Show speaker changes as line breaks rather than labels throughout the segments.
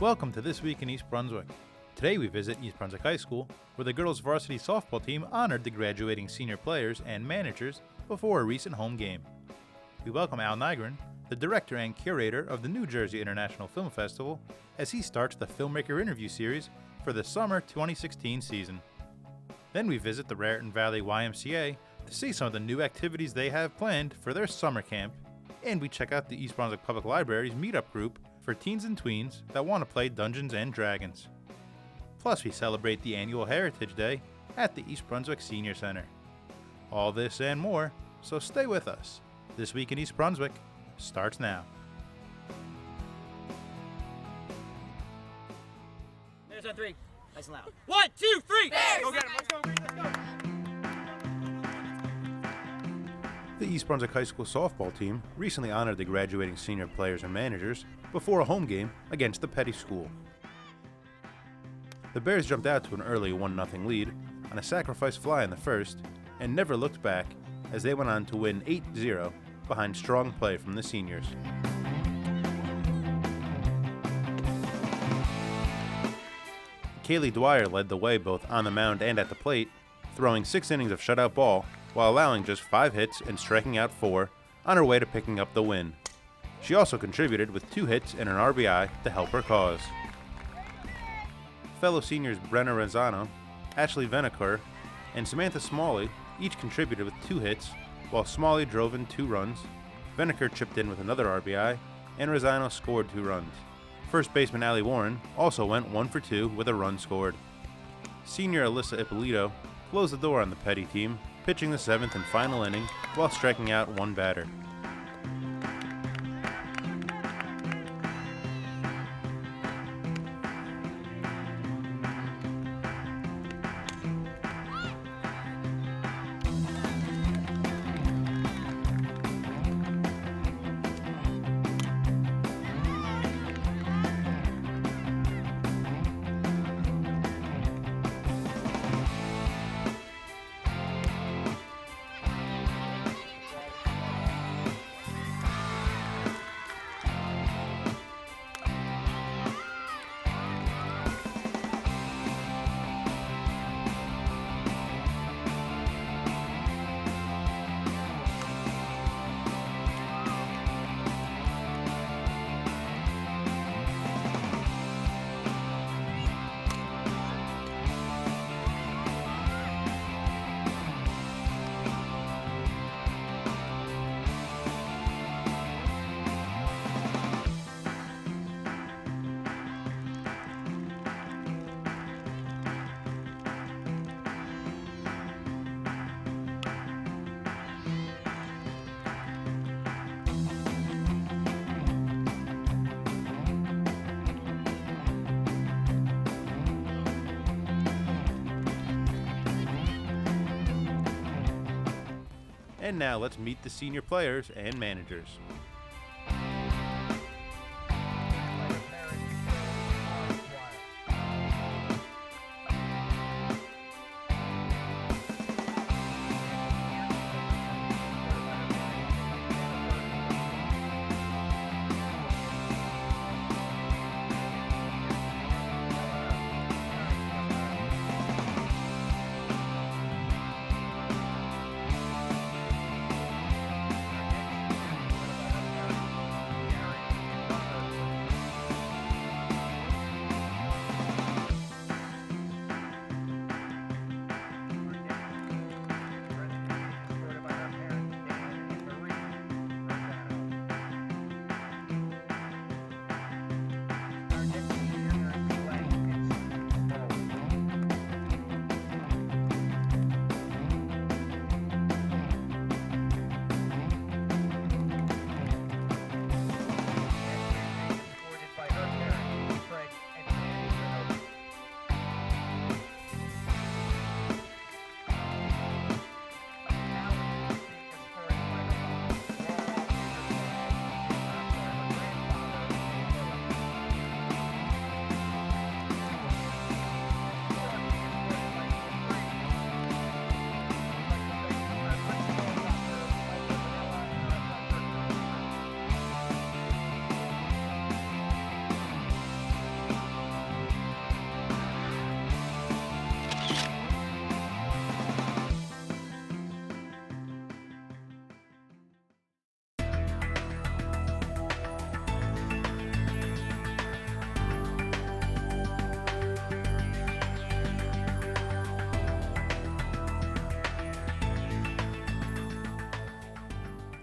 Welcome to This Week in East Brunswick. Today we visit East Brunswick High School, where the girls' varsity softball team honored the graduating senior players and managers before a recent home game. We welcome Al Nygren, the director and curator of the New Jersey International Film Festival, as he starts the Filmmaker interview series for the summer 2016 season. Then we visit the Raritan Valley YMCA to see some of the new activities they have planned for their summer camp, and we check out the East Brunswick Public Library's meetup group for teens and tweens that want to play Dungeons and Dragons. Plus, we celebrate the annual Heritage Day at the East Brunswick Senior Center. All this and more, so stay with us. This Week in East Brunswick starts now.
There's on three. Nice and loud.
1, 2, 3!
Bears!
Go get him. Let's go.
The East Brunswick High School softball team recently honored the graduating senior players and managers before a home game against the Petty School. The Bears jumped out to an early 1-0 lead on a sacrifice fly in the first and never looked back as they went on to win 8-0 behind strong play from the seniors. Kaylee Dwyer led the way both on the mound and at the plate, throwing 6 innings of shutout ball while allowing just 5 hits and striking out 4 on her way to picking up the win. She also contributed with 2 hits and an RBI to help her cause. Fellow seniors Brenna Rosano, Ashley Venaker, and Samantha Smalley each contributed with 2 hits, while Smalley drove in 2 runs, Venaker chipped in with another RBI, and Rosano scored 2 runs. First baseman Allie Warren also went 1 for 2 with a run scored. Senior Alyssa Ippolito closed the door on the Petty team, pitching the 7th and final inning while striking out 1 batter. And now let's meet the senior players and managers.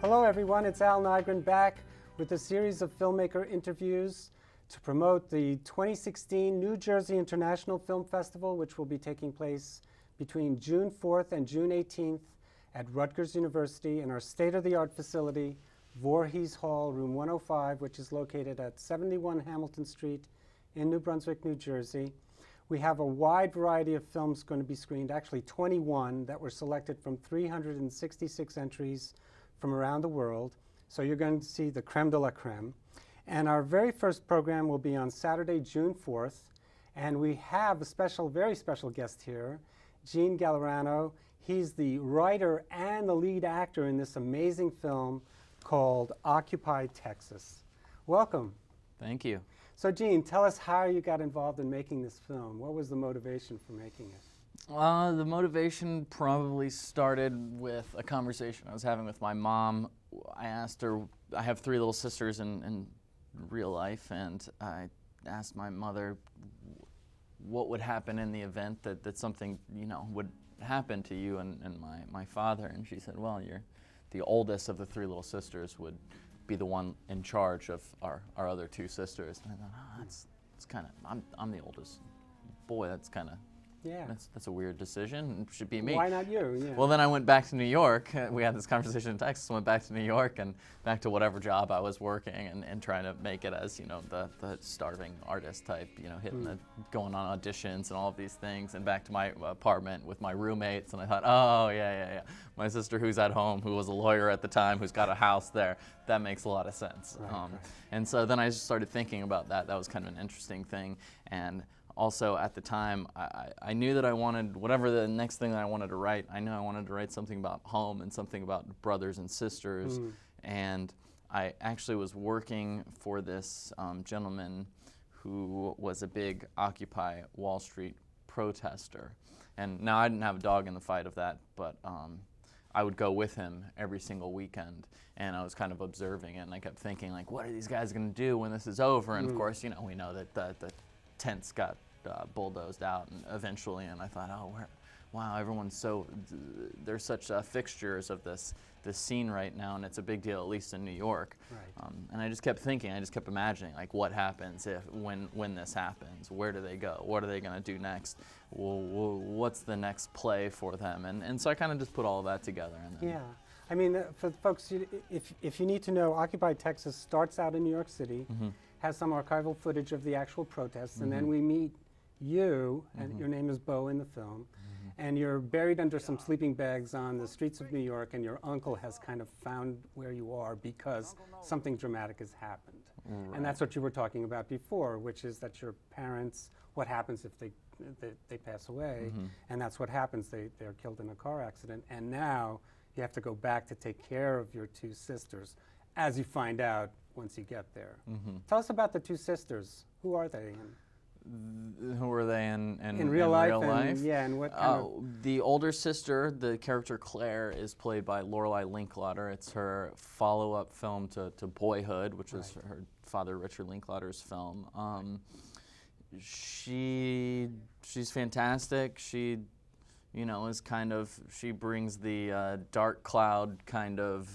Hello everyone, it's Al Nygren back with a series of filmmaker interviews to promote the 2016 New Jersey International Film Festival, which will be taking place between June 4th and June 18th at Rutgers University in our state-of-the-art facility, Voorhees Hall, room 105, which is located at 71 Hamilton Street in New Brunswick, New Jersey. We have a wide variety of films going to be screened, actually 21 that were selected from 366 entries from around the world. So you're going to see the creme de la creme. And our very first program will be on Saturday, June 4th. And we have a special, very special guest here, Gene Gallerano. He's the writer and the lead actor in this amazing film called Occupy Texas. Welcome.
Thank you.
So Gene, tell us how you got involved in making this film. What was the motivation for making it?
The motivation probably started with a conversation I was having with my mom. I asked her, I have three little sisters in real life, and I asked my mother what would happen in the event that something, would happen to you and my father. And she said, well, you're the oldest of the three little sisters, would be the one in charge of our other two sisters. And I thought, that's kind of, I'm the oldest. Boy, that's kind of,
yeah.
That's a weird decision. It should be me.
Why not you? Yeah.
Well, then I went back to New York. We had this conversation in Texas. Went back to New York and back to whatever job I was working and trying to make it as the starving artist type. Going on auditions and all of these things. And back to my apartment with my roommates. And I thought, oh yeah. My sister who's at home, who was a lawyer at the time, who's got a house there. That makes a lot of sense.
Right.
And so then I just started thinking about that. That was kind of an interesting thing. And also, at the time, I knew that I wanted, whatever the next thing that I wanted to write, I knew I wanted to write something about home and something about brothers and sisters. And I actually was working for this gentleman who was a big Occupy Wall Street protester. And now I didn't have a dog in the fight of that, but I would go with him every single weekend, and I was kind of observing it, and I kept thinking, like, what are these guys going to do when this is over? And of course, we know that the tents got bulldozed out and eventually, and I thought, wow, everyone's they're such fixtures of this scene right now, and it's a big deal, at least in New York.
Right.
And I just kept thinking, I just kept imagining, like, what happens when this happens? Where do they go? What are they going to do next? What's the next play for them? And so I kind of just put all of that together. And then
Yeah. I mean, for folks, if you need to know, Occupy Texas starts out in New York City, has some archival footage of the actual protests, and then we meet you, and your name is Bo in the film, and you're buried under some sleeping bags on the streets of New York, and your uncle has kind of found where you are because something dramatic has happened. Right. And that's what you were talking about before, which is that your parents, what happens if they pass away, and that's what happens, they're killed in a car accident, and now you have to go back to take care of your two sisters, as you find out once you get there. Tell us about the two sisters. Who are they?
Who are they in
real life?
Yeah,
and what kind of...
The older sister, the character Claire, is played by Lorelei Linklater. It's her follow-up film to Boyhood, which was her father Richard Linklater's film. She's fantastic. She, is kind of, she brings the dark cloud kind of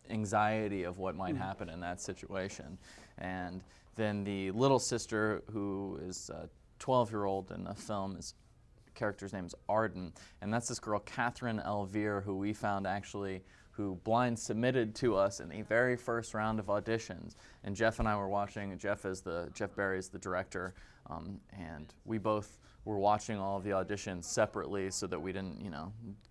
anxiety of what might happen in that situation. And then the little sister, who is a 12-year-old in the film, character's name is Arden, and that's this girl, Catherine Elvire, who we found actually, who blind submitted to us in the very first round of auditions. And Jeff and I were watching, Jeff Berry is the director, and we both were watching all of the auditions separately so that we didn't,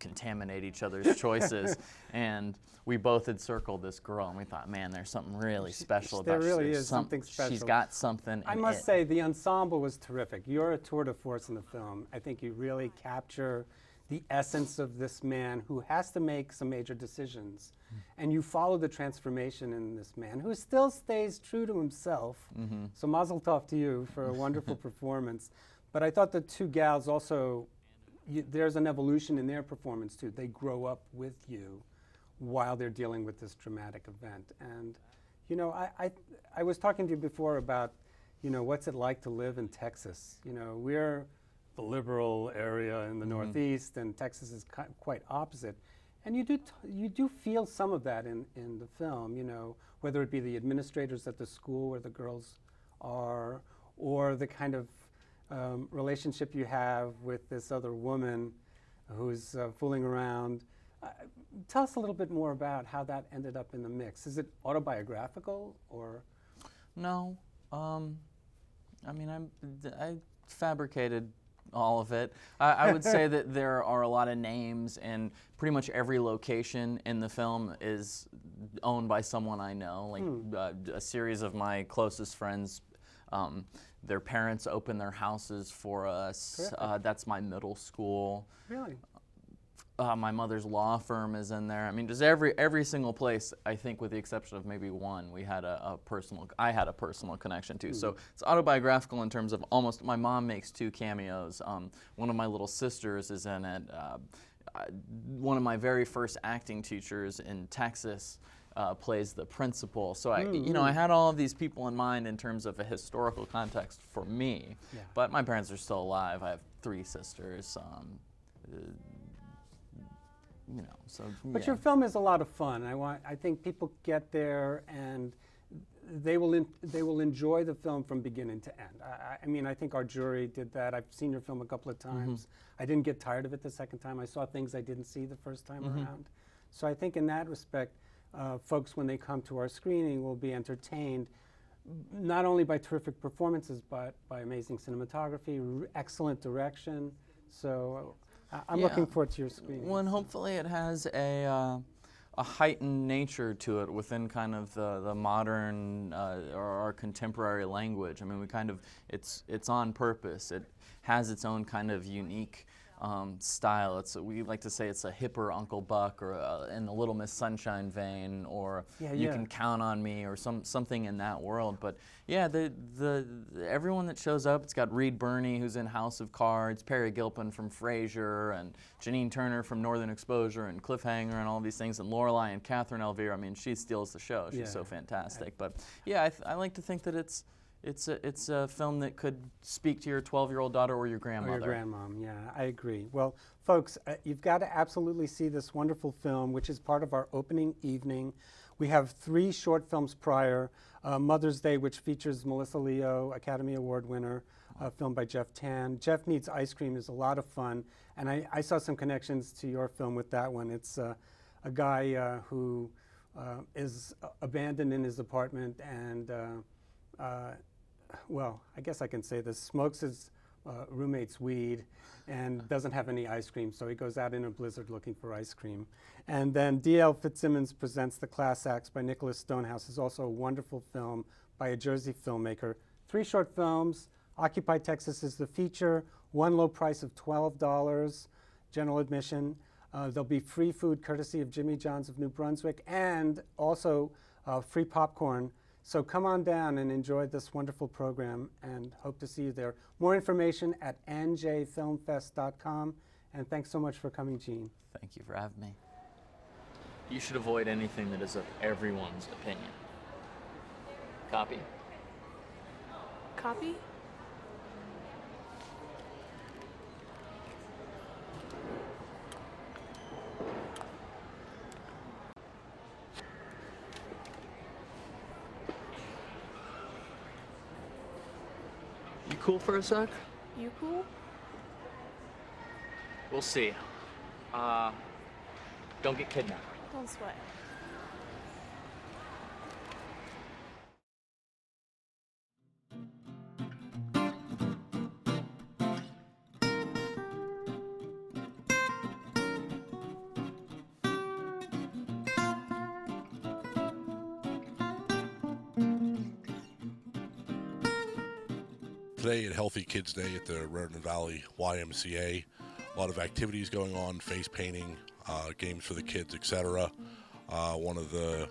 contaminate each other's choices. And we both had circled this girl, and we thought, man, there's something really special about her.
There really is something special.
She's got something.
I must say, the ensemble was terrific. You're a tour de force in the film. I think you really capture the essence of this man who has to make some major decisions. And you follow the transformation in this man who still stays true to himself. So mazel tov to you for a wonderful performance. But I thought the two gals also, there's an evolution in their performance too. They grow up with you while they're dealing with this dramatic event. And, I was talking to you before about, what's it like to live in Texas? We're the liberal area in the Northeast, and Texas is quite opposite. And you do feel some of that in the film, you know, whether it be the administrators at the school where the girls are, or the kind of relationship you have with this other woman who's fooling around. Tell us a little bit more about how that ended up in the mix. Is it autobiographical or?
No. I mean, I fabricated all of it. I would say that there are a lot of names, and pretty much every location in the film is owned by someone I know. Like a series of my closest friends, their parents open their houses for us. That's my middle school.
Really?
My mother's law firm is in there. I mean, just every single place, I think with the exception of maybe one, I had a personal connection to. So it's autobiographical in terms of almost, my mom makes 2 cameos. One of my little sisters is in it. One of my very first acting teachers in Texas plays the principal. So I had all of these people in mind in terms of a historical context for me. Yeah. But my parents are still alive. I have 3 sisters. You know, so.
But your film is a lot of fun. I think people get there and they will enjoy the film from beginning to end. I mean, I think our jury did that. I've seen your film a couple of times. I didn't get tired of it the second time. I saw things I didn't see the first time around. So I think in that respect, folks, when they come to our screening, will be entertained not only by terrific performances, but by amazing cinematography, excellent direction. So I'm looking forward to your screening.
Well, and hopefully it has a heightened nature to it within kind of the modern or our contemporary language. I mean, it's on purpose. It has its own kind of unique style. We like to say it's a hipper Uncle Buck, or in the Little Miss Sunshine vein, or You Can Count on Me, or something in that world. But yeah, everyone that shows up, it's got Reed Birney, who's in House of Cards, Perry Gilpin from Frasier, and Janine Turner from Northern Exposure and Cliffhanger and all these things, and Lorelai and Catherine Elvira. I mean, she steals the show. She's so fantastic. But yeah, I like to think that it's a film that could speak to your 12-year-old daughter or your grandmother.
Or your grandmom, yeah, I agree. Well, folks, you've got to absolutely see this wonderful film, which is part of our opening evening. We have 3 short films prior. Mother's Day, which features Melissa Leo, Academy Award winner, filmed by Jeff Tan. Jeff Needs Ice Cream is a lot of fun, and I saw some connections to your film with that one. It's a guy who is abandoned in his apartment and well, I guess I can say this, smokes his roommate's weed and doesn't have any ice cream, so he goes out in a blizzard looking for ice cream. And then D.L. Fitzsimmons presents The Class Acts by Nicholas Stonehouse. Is also a wonderful film by a Jersey filmmaker. 3 short films. Occupy Texas is the feature. One low price of $12, general admission. There'll be free food courtesy of Jimmy John's of New Brunswick, and also free popcorn. So come on down and enjoy this wonderful program, and hope to see you there. More information at njfilmfest.com. And thanks so much for coming, Gene.
Thank you for having me. You should avoid anything that is of everyone's opinion. Copy?
Copy?
You cool for a sec?
You cool?
We'll see. Don't get kidnapped.
Don't sweat.
Today at Healthy Kids Day at the Raritan Valley YMCA, a lot of activities going on, face painting, games for the kids, etc. One of the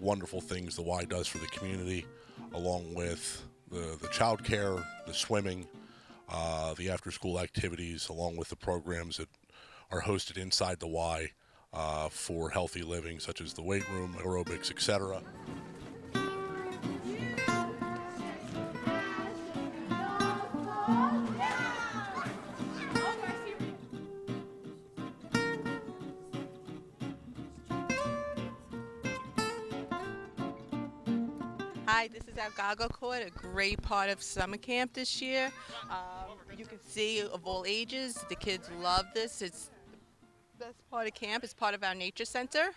wonderful things the Y does for the community, along with the child care, the swimming, the after-school activities, along with the programs that are hosted inside the Y for healthy living, such as the weight room, aerobics, etc.
Hi, this is our Gaga Court, a great part of summer camp this year. You can see of all ages, the kids love this. It's the best part of camp. It's part of our nature center.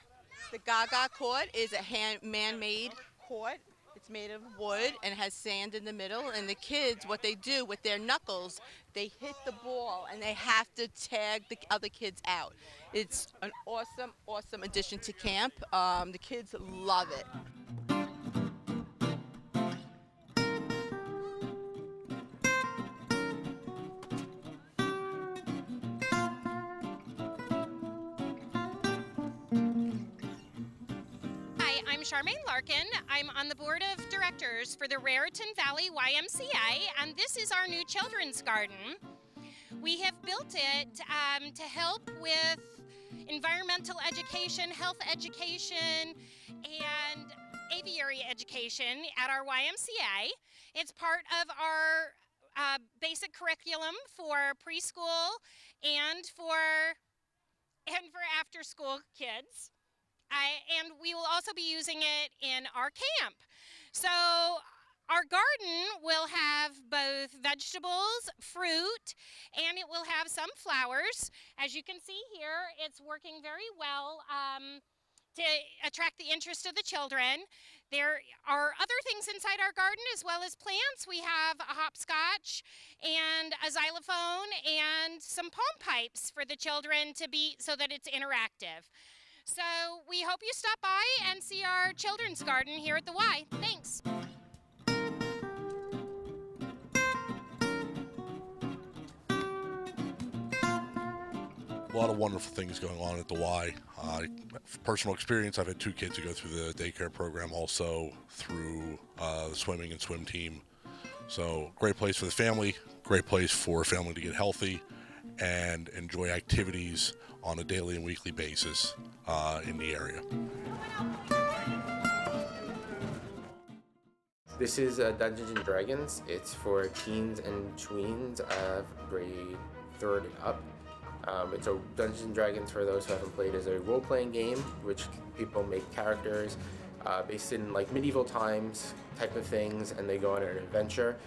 The Gaga Court is a man-made court. It's made of wood and has sand in the middle. And the kids, what they do with their knuckles, they hit the ball and they have to tag the other kids out. It's an awesome, awesome addition to camp. The kids love it.
I'm Charmaine Larkin. I'm on the board of directors for the Raritan Valley YMCA, and this is our new children's garden. We have built it to help with environmental education, health education, and aviary education at our YMCA. It's part of our basic curriculum for preschool and for after school kids. And we will also be using it in our camp. So our garden will have both vegetables, fruit, and it will have some flowers. As you can see here, it's working very well to attract the interest of the children. There are other things inside our garden as well as plants. We have a hopscotch and a xylophone and some palm pipes for the children to be so that it's interactive. So we hope you stop by and see our children's garden here at the Y. Thanks.
A lot of wonderful things going on at the Y. Personal experience, I've had 2 kids who go through the daycare program, also through the swimming and swim team. So great place for the family, great place for a family to get healthy and enjoy activities on a daily and weekly basis in the area.
This is Dungeons and Dragons. It's for teens and tweens of grade 3rd and up. It's a Dungeons and Dragons, for those who haven't played, is a role-playing game which people make characters based in like medieval times type of things, and they go on an adventure.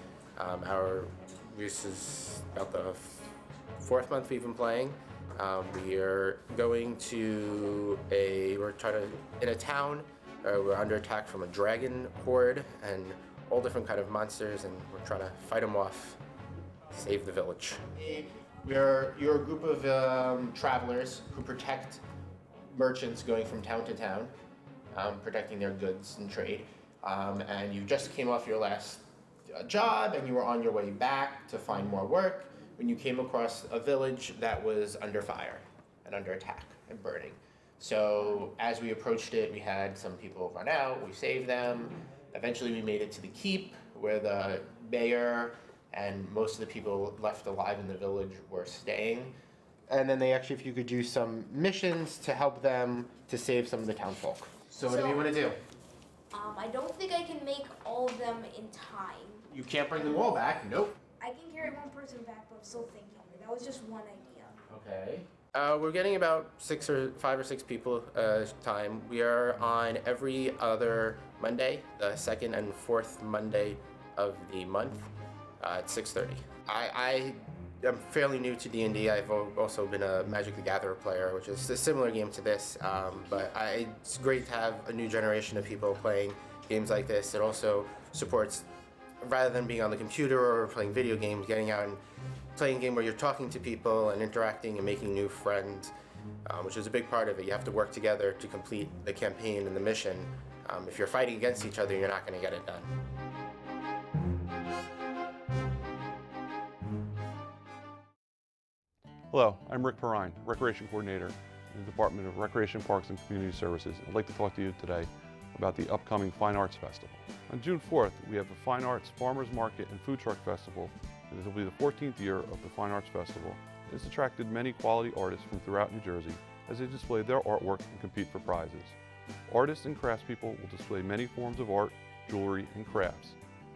This is about the 4th month we've been playing. We are going to in a town. We're under attack from a dragon horde and all different kind of monsters, and we're trying to fight them off, save the village. You're a group of travelers who protect merchants going from town to town, protecting their goods and trade. And you just came off your last job, and you were on your way back to find more work when you came across a village that was under fire and under attack and burning. So as we approached it, we had some people run out, we saved them. Eventually we made it to the keep, where the mayor and most of the people left alive in the village were staying. And then they actually, if you could do some missions to help them to save some of the town folk. So what do you want to do?
I don't think I can make all of them in time.
You can't bring them all back, nope.
I can carry one person back, but I'm still thinking. That was just one idea.
Okay. We're getting about 5 or 6 people time. We are on every other Monday, the 2nd and 4th Monday of the month at 6:30. I am fairly new to D&D. I've also been a Magic the Gathering player, which is a similar game to this, but it's great to have a new generation of people playing games like this. It also supports, rather than being on the computer or playing video games, getting out and playing a game where you're talking to people and interacting and making new friends, which is a big part of it. You have to work together to complete the campaign and the mission. If you're fighting against each other, you're not going to get it done.
Hello, I'm Rick Perrine, Recreation Coordinator in the Department of Recreation, Parks, and Community Services. I'd like to talk to you today about the upcoming Fine Arts Festival. On June 4th, we have the Fine Arts Farmers Market and Food Truck Festival, and this will be the 14th year of the Fine Arts Festival. It's attracted many quality artists from throughout New Jersey as they display their artwork and compete for prizes. Artists and craftspeople will display many forms of art, jewelry, and crafts.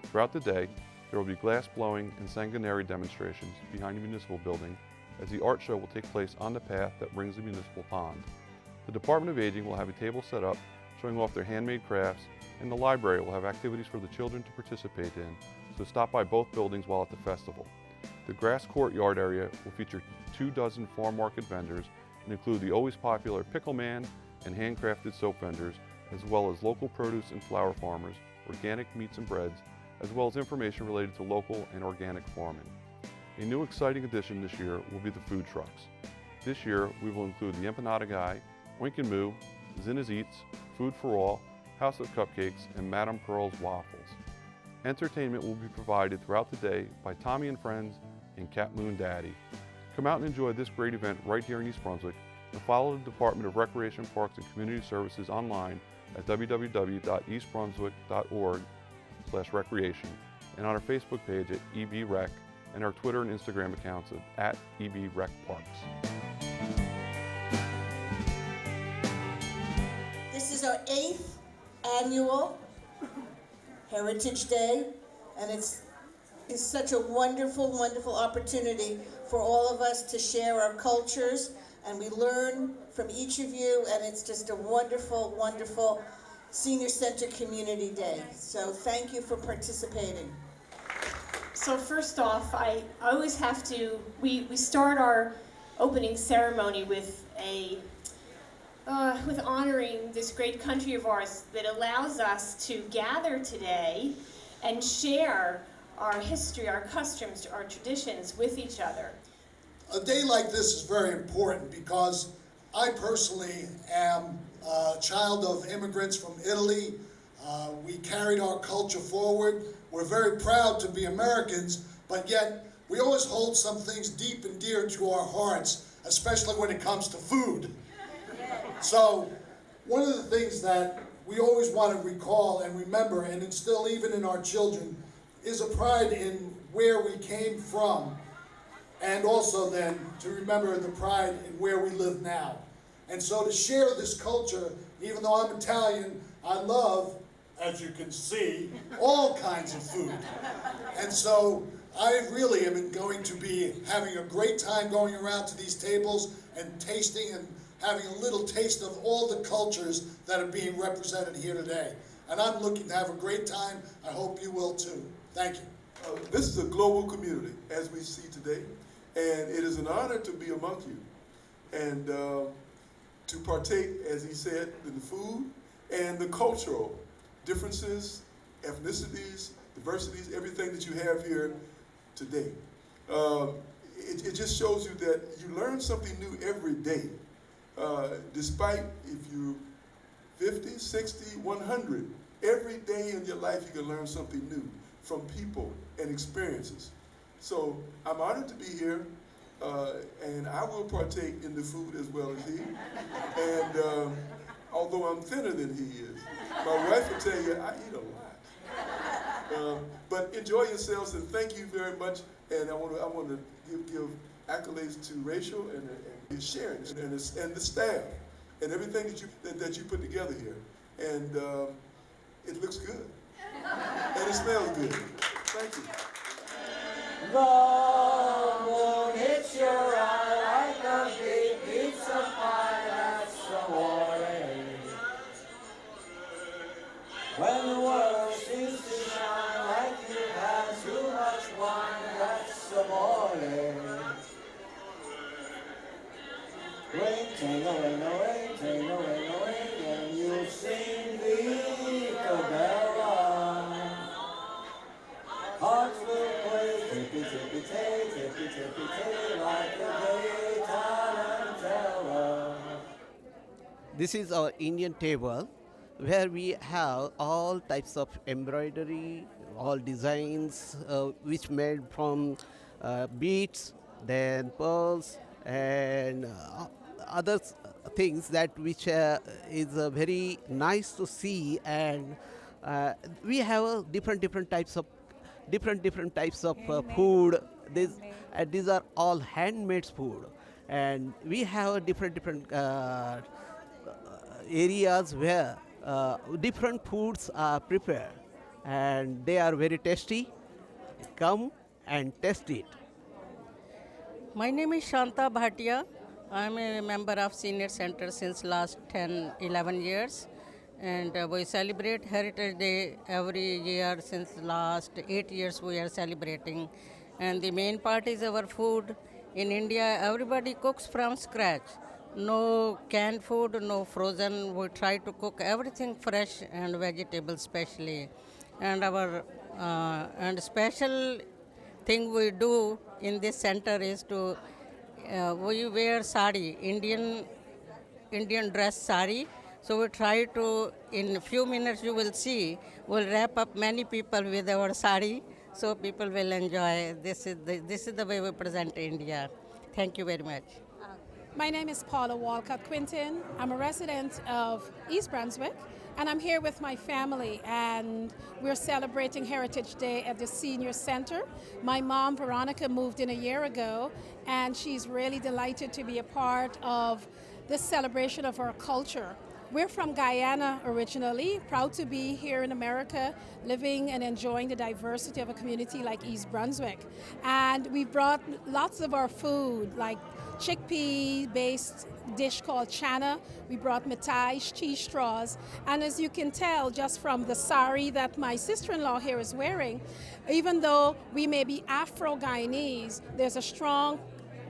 Throughout the day, there will be glass blowing and sanguinary demonstrations behind the municipal building, as the art show will take place on the path that rings the municipal pond. The Department of Aging will have a table set up showing off their handmade crafts, and the library will have activities for the children to participate in, so stop by both buildings while at the festival. The grass courtyard area will feature 24 farm market vendors and include the always popular Pickle Man and handcrafted soap vendors, as well as local produce and flower farmers, organic meats and breads, as well as information related to local and organic farming. A new exciting addition this year will be the food trucks. This year, we will include the Empanada Guy, Wink and Moo, Zinna's Eats, Food for All, House of Cupcakes, and Madame Pearl's Waffles. Entertainment will be provided throughout the day by Tommy and Friends and Cat Moon Daddy. Come out and enjoy this great event right here in East Brunswick, and follow the Department of Recreation, Parks, and Community Services online at www.eastbrunswick.org/recreation and on our Facebook page at EBRec and our Twitter and Instagram accounts at EBRecParks.
This is our 8th annual Heritage Day, and it's such a wonderful, wonderful opportunity for all of us to share our cultures, and we learn from each of you, and it's just a wonderful, wonderful Senior Center Community Day. So thank you for participating.
So first off, I always have to, we start our opening ceremony with with honoring this great country of ours that allows us to gather today and share our history, our customs, our traditions with each other.
A day like this is very important because I personally am a child of immigrants from Italy. We carried our culture forward. We're very proud to be Americans, but yet we always hold some things deep and dear to our hearts, especially when it comes to food. So one of the things that we always want to recall and remember and instill even in our children is a pride in where we came from, and also then to remember the pride in where we live now. And so to share this culture, even though I'm Italian, I love, as you can see, all kinds of food. And so I really am going to be having a great time going around to these tables and tasting and having a little taste of all the cultures that are being represented here today. And I'm looking to have a great time. I hope you will too. Thank you.
This is a global community, as we see today, and it is an honor to be among you and to partake, as he said, in the food and the cultural differences, ethnicities, diversities, everything that you have here today. It just shows you that you learn something new every day, despite if you're 50, 60, 100. Every day in your life you can learn something new from people and experiences. So I'm honored to be here, and I will partake in the food as well as he. And although I'm thinner than he is, my wife will tell you I eat a lot. But enjoy yourselves, and thank you very much. And I want to give accolades to Rachel and Sharon and the staff and everything that you put together here. And it looks good. And it smells good. Thank you.
The moon hits your eye like a big pizza pie, that's amore. When the world seems to shine like you've had too much wine, that's amore. Ring, ting-a-ling-a-ling, ting-a-ling-a-ling, and you sing the Cabela. Hearts will play tippy-tippy-tay, tippy-tippy-tay, like a gay tarantella.
This is our Indian table where we have all types of embroidery, all designs which made from beads, then pearls, and other things that which is very nice to see. And we have different types of food. These are all handmade food, and we have different areas where different foods are prepared, and they are very tasty. Come and taste it.
My name is Shanta Bhatia. I'm a member of Senior Center since last 10-11 years, And we celebrate Heritage Day every year. Since last 8 years we are celebrating. And the main part is our food. In India, everybody cooks from scratch. No canned food, no frozen. We try to cook everything fresh and vegetable especially. And our and special thing we do in this center is to we wear sari, Indian dress sari. So we try to, in a few minutes you will see, we'll wrap up many people with our sari, so people will enjoy. This is the way we present India. Thank you very much.
My name is Paula Walcott Quinton. I'm a resident of East Brunswick, and I'm here with my family, and we're celebrating Heritage Day at the Senior Center. My mom, Veronica, moved in a year ago, and she's really delighted to be a part of this celebration of our culture. We're from Guyana originally, proud to be here in America, living and enjoying the diversity of a community like East Brunswick. And we brought lots of our food, like chickpea-based dish called chana. We brought mitai, cheese straws. And as you can tell, just from the sari that my sister-in-law here is wearing, even though we may be Afro-Guyanese, there's a strong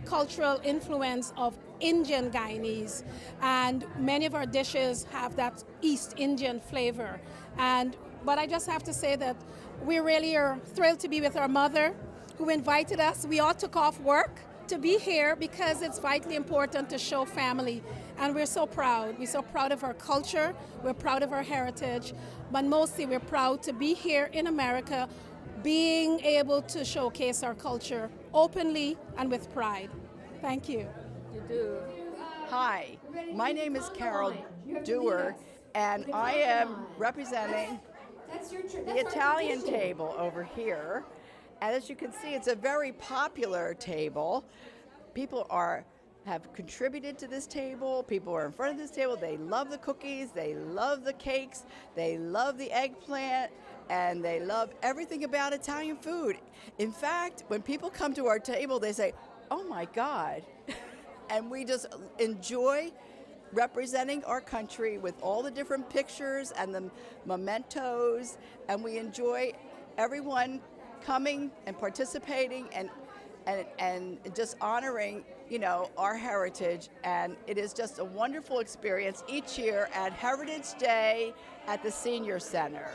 cultural influence of Indian Guyanese, and many of our dishes have that East Indian flavor. But I just have to say that we really are thrilled to be with our mother, who invited us. We all took off work to be here because it's vitally important to show family, and we're so proud. We're so proud of our culture, we're proud of our heritage, but mostly we're proud to be here in America, being able to showcase our culture openly and with pride. Thank you.
You do. Hi, my name is Carol Dewar, and I am representing the Italian table over here. And as you can see, it's a very popular table. People have contributed to this table. People are in front of this table. They love the cookies. They love the cakes. They love the eggplant. And they love everything about Italian food. In fact, when people come to our table, they say, "Oh my God." And we just enjoy representing our country with all the different pictures and the mementos, and we enjoy everyone coming and participating and just honoring, our heritage. And it is just a wonderful experience each year at Heritage Day at the Senior Center.